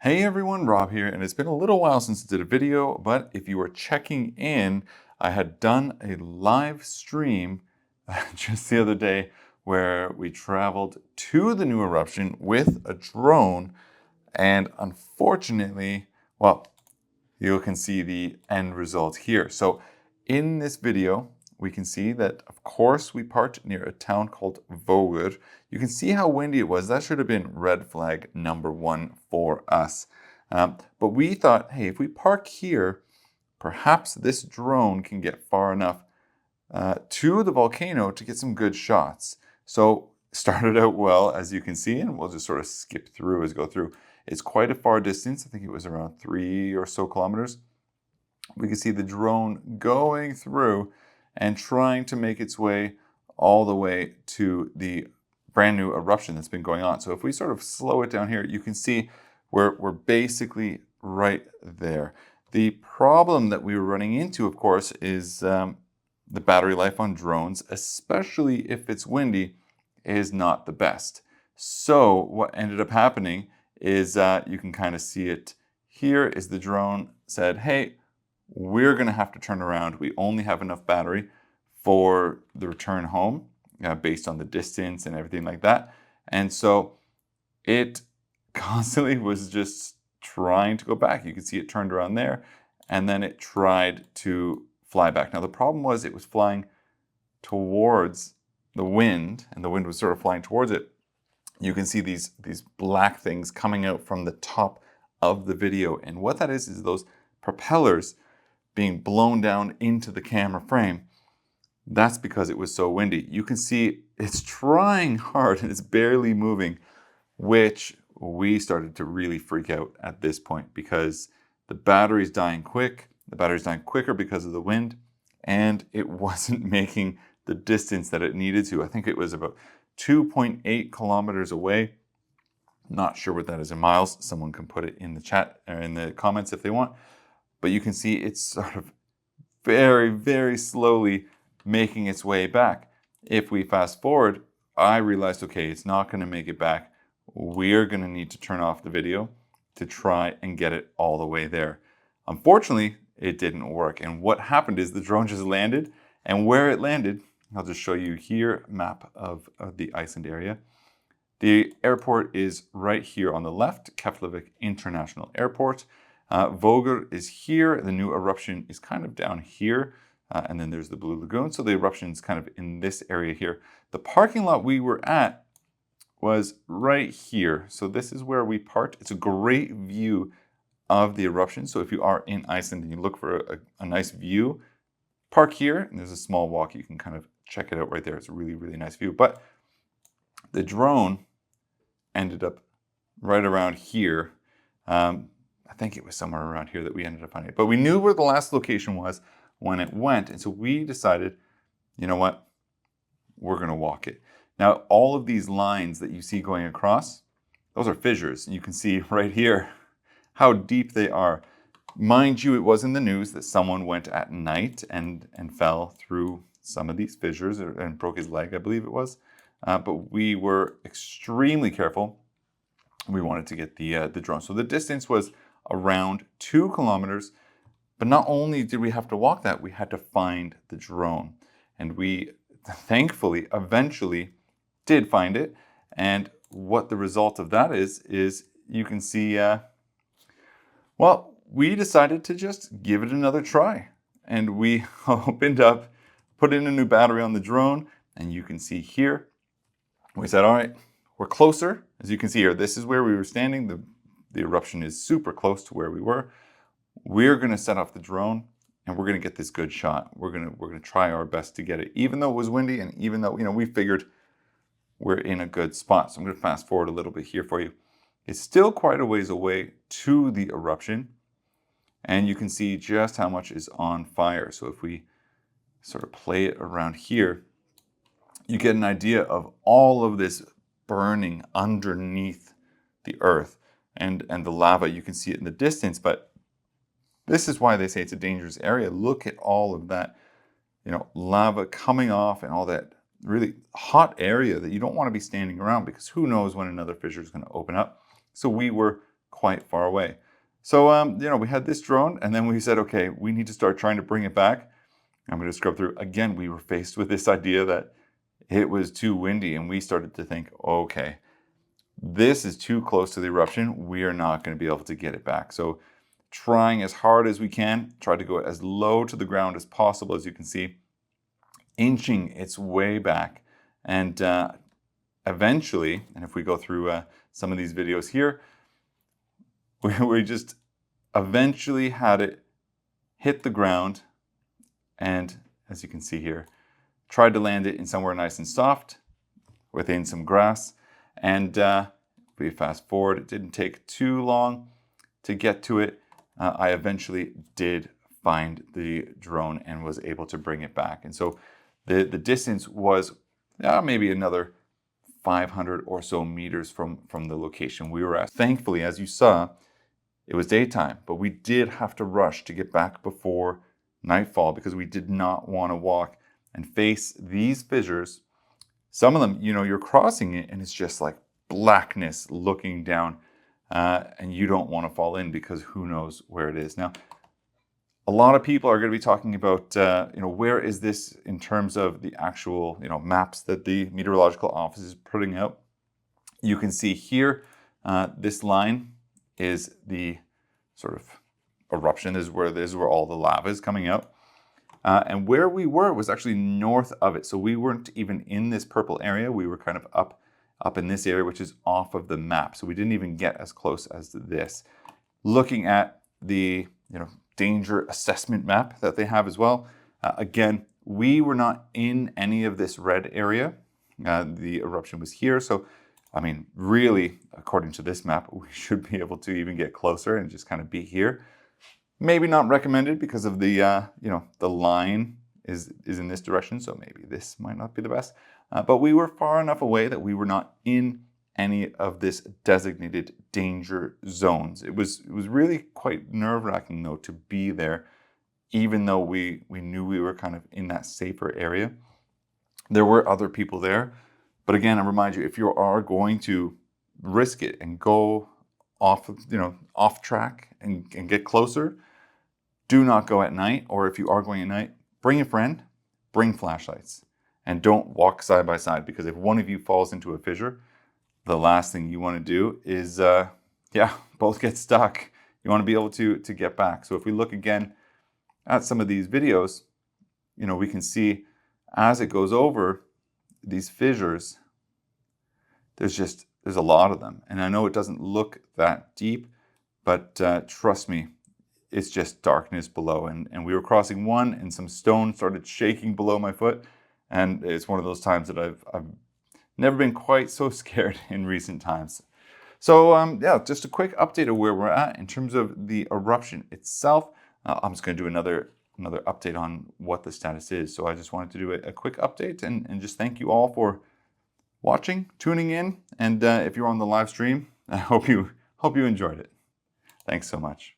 Hey everyone, Rob here, and it's been a little while since I did a video, but if you are checking in, I had done a live stream just the other day where we traveled to the new eruption with a drone, and unfortunately, well, you can see the end result here. So in this video, we can see that, of course, we parked near a town called Vogur. You can see how windy it was. That should have been red flag #1 for us. But we thought, hey, if we park here, perhaps this drone can get far enough to the volcano to get some good shots. So started out well, as you can see, and we'll just sort of skip through as we go through. It's quite a far distance. I think it was around 3 or so kilometers. We can see the drone going through and trying to make its way all the way to the brand new eruption that's been going on. So if we sort of slow it down here, you can see we're basically right there. The problem that we were running into, of course, is the battery life on drones, especially if it's windy, is not the best. So what ended up happening is you can kind of see it here is the drone said, hey, we're going to have to turn around. We only have enough battery for the return home based on the distance and everything like that. And so it constantly was just trying to go back. You can see it turned around there and then it tried to fly back. Now the problem was it was flying towards the wind and the wind was sort of flying towards it. You can see these black things coming out from the top of the video. And what that is those propellers being blown down into the camera frame. That's because it was so windy. You can see it's trying hard and it's barely moving, which we started to really freak out at this point because the battery's dying quick. The battery's dying quicker because of the wind, and it wasn't making the distance that it needed to. I think it was about 2.8 kilometers away. Not sure what that is in miles. Someone can put it in the chat or in the comments if they want. But you can see it's sort of very, very slowly making its way back. If we fast forward, I realized, okay, it's not going to make it back. We're going to need to turn off the video to try and get it all the way there. Unfortunately, it didn't work. And what happened is the drone just landed, and where it landed, I'll just show you here, map of the Iceland area. The airport is right here on the left, Keflavik International Airport. Vogur is here. The new eruption is kind of down here. And then there's the Blue Lagoon. So the eruption is kind of in this area here. The parking lot we were at was right here. So this is where we parked. It's a great view of the eruption. So if you are in Iceland and you look for a nice view, park here. And there's a small walk. You can kind of check it out right there. It's a really, really nice view. But the drone ended up right around here. I think it was somewhere around here that we ended up finding it. But we knew where the last location was when it went. And so we decided, you know what? We're going to walk it. Now, all of these lines that you see going across, those are fissures. And you can see right here how deep they are. Mind you, it was in the news that someone went at night and fell through some of these fissures and broke his leg, I believe it was. But we were extremely careful. We wanted to get the drone. So the distance was around 2 kilometers. But not only did we have to walk that, we had to find the drone. And we thankfully eventually did find it. And what the result of that is you can see, well, we decided to just give it another try. And we opened up, put in a new battery on the drone. And you can see here, we said, all right, we're closer. As you can see here, this is where we were standing. The eruption is super close to where we were. We're going to set off the drone and we're going to get this good shot. We're going to try our best to get it, even though it was windy and even though, we figured we're in a good spot. So I'm going to fast forward a little bit here for you. It's still quite a ways away to the eruption, and you can see just how much is on fire. So if we sort of play it around here, you get an idea of all of this burning underneath the earth and the lava. You can see it in the distance, but this is why they say it's a dangerous area. Look at all of that, lava coming off and all that really hot area that you don't want to be standing around because who knows when another fissure is going to open up. So we were quite far away. So, we had this drone, and then we said, okay, we need to start trying to bring it back. I'm going to scrub through. Again, we were faced with this idea that it was too windy, and we started to think, okay, this is too close to the eruption. We are not going to be able to get it back. So trying as hard as we can, try to go as low to the ground as possible, as you can see, inching its way back. And eventually, and if we go through some of these videos here, we just eventually had it hit the ground, and as you can see here, tried to land it in somewhere nice and soft within some grass. And we fast forward, it didn't take too long to get to it. I eventually did find the drone and was able to bring it back. And so the distance was maybe another 500 or so meters from the location we were at. Thankfully, as you saw, it was daytime, but we did have to rush to get back before nightfall because we did not want to walk and face these fissures. Some of them, you're crossing it and it's just like blackness looking down, and you don't want to fall in because who knows where it is. Now, a lot of people are going to be talking about, where is this in terms of the actual, maps that the meteorological office is putting out. You can see here, this line is the sort of eruption. This is where all the lava is coming out. And where we were was actually north of it. So we weren't even in this purple area. We were kind of up in this area, which is off of the map. So we didn't even get as close as this. Looking at the, danger assessment map that they have as well. Again, we were not in any of this red area. The eruption was here. So, really, according to this map, we should be able to even get closer and just kind of be here. Maybe not recommended because of the, the line is in this direction. So maybe this might not be the best. But we were far enough away that we were not in any of this designated danger zones. It was really quite nerve-wracking though to be there, even though we knew we were kind of in that safer area. There were other people there, but again, I remind you, if you are going to risk it and go off track and get closer, do not go at night, or if you are going at night, bring a friend, bring flashlights, and don't walk side by side, because if one of you falls into a fissure, the last thing you want to do is, both get stuck. You want to be able to get back. So if we look again at some of these videos, we can see as it goes over these fissures, there's a lot of them. And I know it doesn't look that deep, but trust me, it's just darkness below. And we were crossing one and some stone started shaking below my foot. And it's one of those times that I've never been quite so scared in recent times. So just a quick update of where we're at in terms of the eruption itself. I'm just going to do another update on what the status is. So I just wanted to do a quick update and just thank you all for watching, tuning in, and if you're on the live stream, I hope you enjoyed it. Thanks so much.